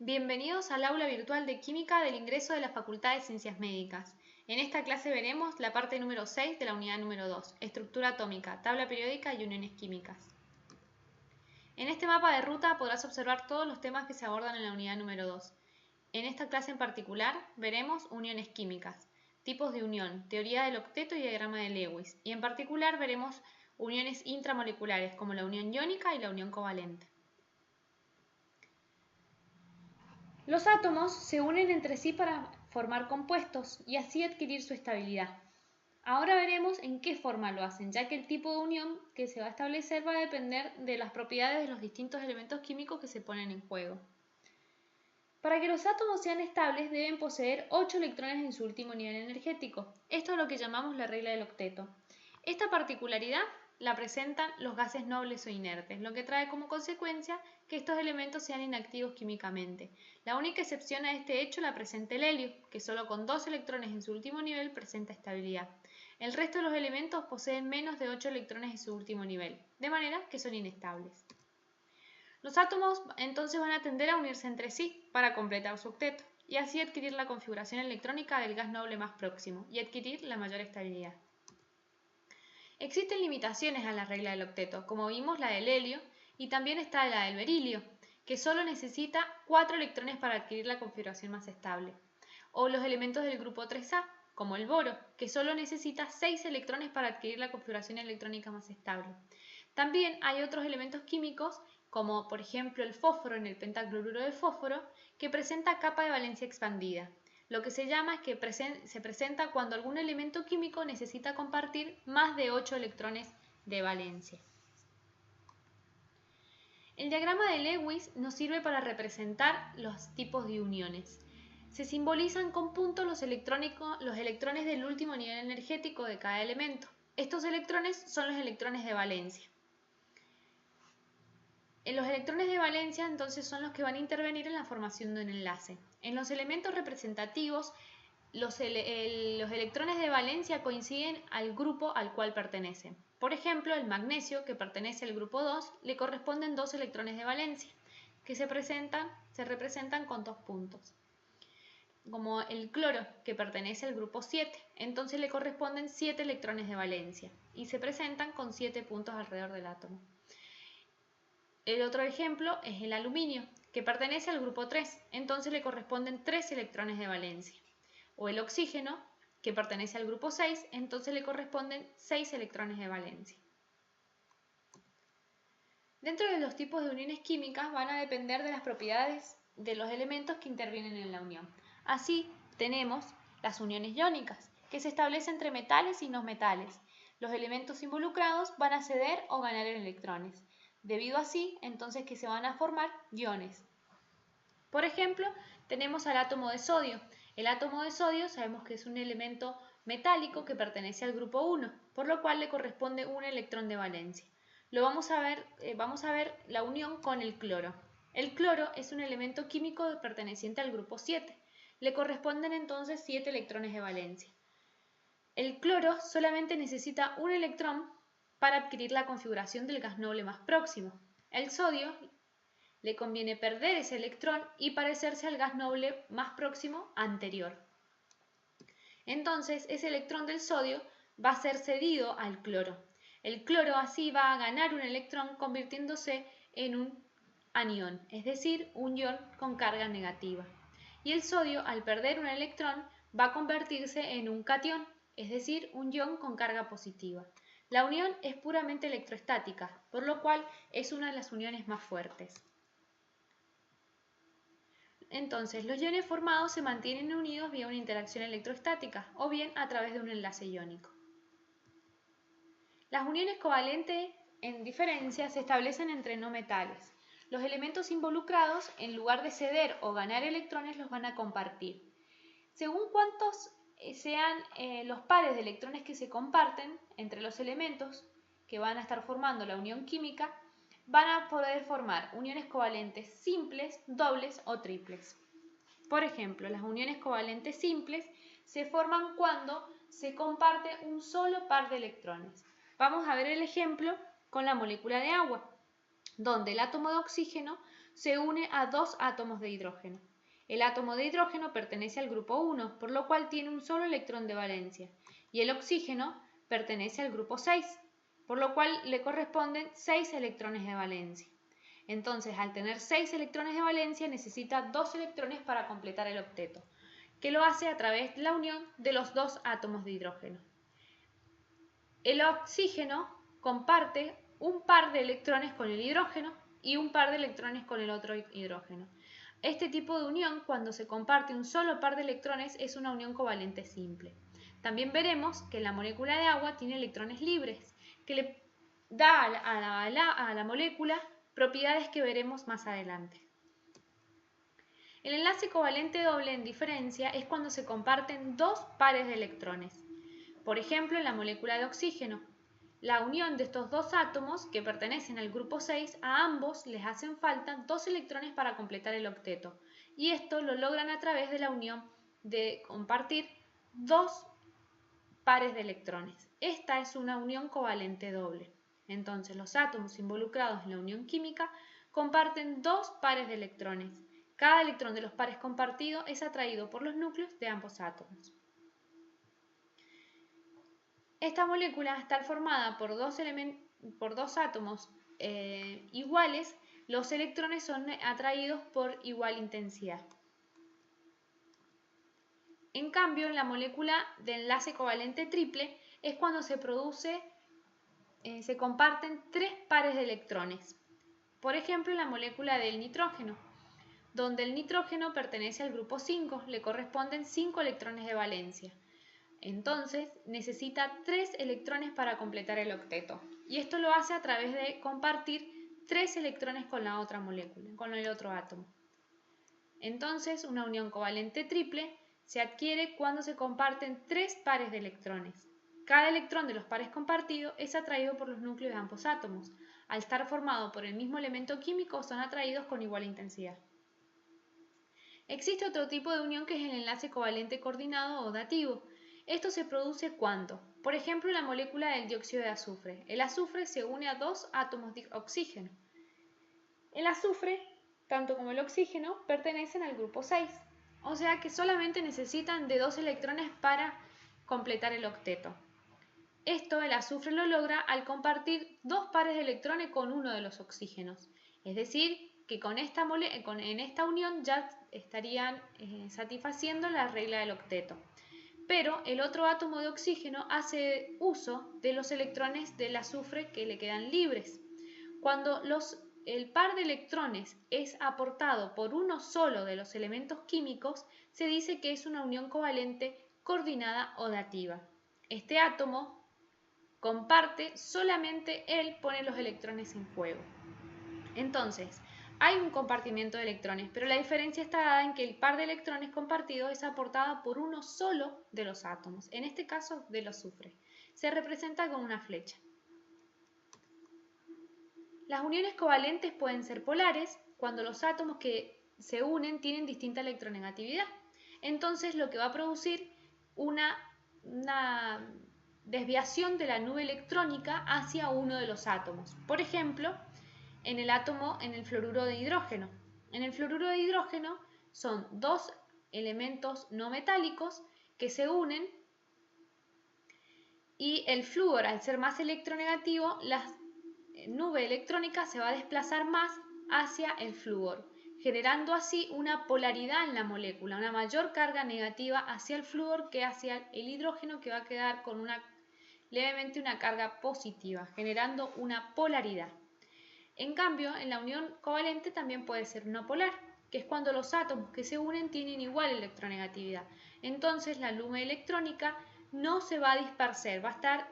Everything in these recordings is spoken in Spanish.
Bienvenidos al aula virtual de Química del ingreso de la Facultad de Ciencias Médicas. En esta clase veremos la parte número 6 de la unidad número 2, estructura atómica, tabla periódica y uniones químicas. En este mapa de ruta podrás observar todos los temas que se abordan en la unidad número 2. En esta clase en particular veremos uniones químicas, tipos de unión, teoría del octeto y diagrama de Lewis, y en particular veremos uniones intramoleculares como la unión iónica y la unión covalente. Los átomos se unen entre sí para formar compuestos y así adquirir su estabilidad. Ahora veremos en qué forma lo hacen, ya que el tipo de unión que se va a establecer va a depender de las propiedades de los distintos elementos químicos que se ponen en juego. Para que los átomos sean estables deben poseer 8 electrones en su último nivel energético. Esto es lo que llamamos la regla del octeto. Esta particularidad la presentan los gases nobles o inertes, lo que trae como consecuencia que estos elementos sean inactivos químicamente. La única excepción a este hecho la presenta el helio, que solo con 2 electrones en su último nivel presenta estabilidad. El resto de los elementos poseen menos de 8 electrones en su último nivel, de manera que son inestables. Los átomos entonces van a tender a unirse entre sí para completar su octeto y así adquirir la configuración electrónica del gas noble más próximo y adquirir la mayor estabilidad. Existen limitaciones a la regla del octeto, como vimos la del helio y también está la del berilio, que solo necesita 4 electrones para adquirir la configuración más estable, o los elementos del grupo 3A, como el boro, que solo necesita 6 electrones para adquirir la configuración electrónica más estable. También hay otros elementos químicos, como por ejemplo el fósforo en el pentacloruro de fósforo, que presenta capa de valencia expandida. Lo que se llama es que se presenta cuando algún elemento químico necesita compartir más de 8 electrones de valencia. El diagrama de Lewis nos sirve para representar los tipos de uniones. Se simbolizan con puntos los electrones del último nivel energético de cada elemento. Estos electrones son los electrones de valencia. Los electrones de valencia entonces son los que van a intervenir en la formación de un enlace. En los elementos representativos, los electrones de valencia coinciden al grupo al cual pertenecen. Por ejemplo, el magnesio, que pertenece al grupo 2, le corresponden 2 electrones de valencia, que se representan con 2 puntos. Como el cloro, que pertenece al grupo 7, entonces le corresponden 7 electrones de valencia, y se presentan con 7 puntos alrededor del átomo. El otro ejemplo es el aluminio, que pertenece al grupo 3, entonces le corresponden 3 electrones de valencia. O el oxígeno, que pertenece al grupo 6, entonces le corresponden 6 electrones de valencia. Dentro de los tipos de uniones químicas van a depender de las propiedades de los elementos que intervienen en la unión. Así tenemos las uniones iónicas, que se establecen entre metales y no metales. Los elementos involucrados van a ceder o ganar electrones. Debido así, entonces que se van a formar iones. Por ejemplo, tenemos al átomo de sodio. El átomo de sodio sabemos que es un elemento metálico que pertenece al grupo 1, por lo cual le corresponde un electrón de valencia. Vamos a ver la unión con el cloro. El cloro es un elemento químico perteneciente al grupo 7. Le corresponden entonces 7 electrones de valencia. El cloro solamente necesita un electrón para adquirir la configuración del gas noble más próximo. El sodio le conviene perder ese electrón y parecerse al gas noble más próximo anterior. Entonces, ese electrón del sodio va a ser cedido al cloro. El cloro así va a ganar un electrón convirtiéndose en un anión, es decir, un ion con carga negativa. Y el sodio, al perder un electrón, va a convertirse en un catión, es decir, un ion con carga positiva. La unión es puramente electrostática, por lo cual es una de las uniones más fuertes. Entonces, los iones formados se mantienen unidos vía una interacción electrostática o bien a través de un enlace iónico. Las uniones covalentes, en diferencia, se establecen entre no metales. Los elementos involucrados, en lugar de ceder o ganar electrones, los van a compartir. Según cuántos sean los pares de electrones que se comparten entre los elementos que van a estar formando la unión química, van a poder formar uniones covalentes simples, dobles o triples. Por ejemplo, las uniones covalentes simples se forman cuando se comparte un solo par de electrones. Vamos a ver el ejemplo con la molécula de agua, donde el átomo de oxígeno se une a dos átomos de hidrógeno. El átomo de hidrógeno pertenece al grupo 1, por lo cual tiene un solo electrón de valencia, y el oxígeno pertenece al grupo 6, por lo cual le corresponden 6 electrones de valencia. Entonces, al tener 6 electrones de valencia, necesita 2 electrones para completar el octeto, que lo hace a través de la unión de los dos átomos de hidrógeno. El oxígeno comparte un par de electrones con el hidrógeno y un par de electrones con el otro hidrógeno. Este tipo de unión, cuando se comparte un solo par de electrones, es una unión covalente simple. También veremos que la molécula de agua tiene electrones libres, que le da a la molécula propiedades que veremos más adelante. El enlace covalente doble en diferencia es cuando se comparten dos pares de electrones. Por ejemplo, en la molécula de oxígeno, la unión de estos dos átomos que pertenecen al grupo 6, a ambos les hacen falta 2 electrones para completar el octeto, y esto lo logran a través de la unión de compartir dos pares de electrones. Esta es una unión covalente doble. Entonces, los átomos involucrados en la unión química comparten dos pares de electrones. Cada electrón de los pares compartidos es atraído por los núcleos de ambos átomos. Esta molécula está formada por dos átomos iguales. Los electrones son atraídos por igual intensidad. En cambio, en la molécula de enlace covalente triple es cuando se comparten 3 pares de electrones. Por ejemplo, en la molécula del nitrógeno, donde el nitrógeno pertenece al grupo 5, le corresponden 5 electrones de valencia. Entonces, necesita 3 electrones para completar el octeto. Y esto lo hace a través de compartir 3 electrones con la otra molécula, con el otro átomo. Entonces, una unión covalente triple se adquiere cuando se comparten 3 pares de electrones. Cada electrón de los pares compartidos es atraído por los núcleos de ambos átomos. Al estar formado por el mismo elemento químico, son atraídos con igual intensidad. Existe otro tipo de unión que es el enlace covalente coordinado o dativo. Esto se produce cuando, por ejemplo, en la molécula del dióxido de azufre. El azufre se une a dos átomos de oxígeno. El azufre, tanto como el oxígeno, pertenecen al grupo 6. O sea que solamente necesitan de 2 electrones para completar el octeto. Esto el azufre lo logra al compartir 2 pares de electrones con uno de los oxígenos. Es decir, que en esta unión ya estarían satisfaciendo la regla del octeto. Pero el otro átomo de oxígeno hace uso de los electrones del azufre que le quedan libres. Cuando el par de electrones es aportado por uno solo de los elementos químicos, se dice que es una unión covalente coordinada o dativa. Este átomo comparte, solamente él pone los electrones en juego. Entonces, hay un compartimiento de electrones, pero la diferencia está dada en que el par de electrones compartidos es aportado por uno solo de los átomos, en este caso del azufre. Se representa con una flecha. Las uniones covalentes pueden ser polares cuando los átomos que se unen tienen distinta electronegatividad. Entonces, lo que va a producir una desviación de la nube electrónica hacia uno de los átomos. Por ejemplo, en el fluoruro de hidrógeno. En el fluoruro de hidrógeno son dos elementos no metálicos que se unen y el flúor, al ser más electronegativo, la nube electrónica se va a desplazar más hacia el flúor, generando así una polaridad en la molécula, una mayor carga negativa hacia el flúor que hacia el hidrógeno, que va a quedar con levemente una carga positiva, generando una polaridad. En cambio, en la unión covalente también puede ser una polar, que es cuando los átomos que se unen tienen igual electronegatividad. Entonces, la nube electrónica no se va a dispersar, va a estar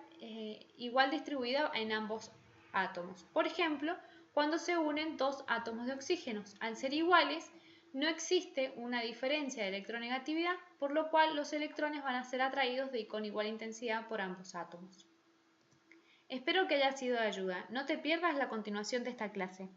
igual distribuida en ambos átomos. Por ejemplo, cuando se unen dos átomos de oxígeno, al ser iguales, no existe una diferencia de electronegatividad, por lo cual los electrones van a ser atraídos con igual intensidad por ambos átomos. Espero que haya sido de ayuda. No te pierdas la continuación de esta clase.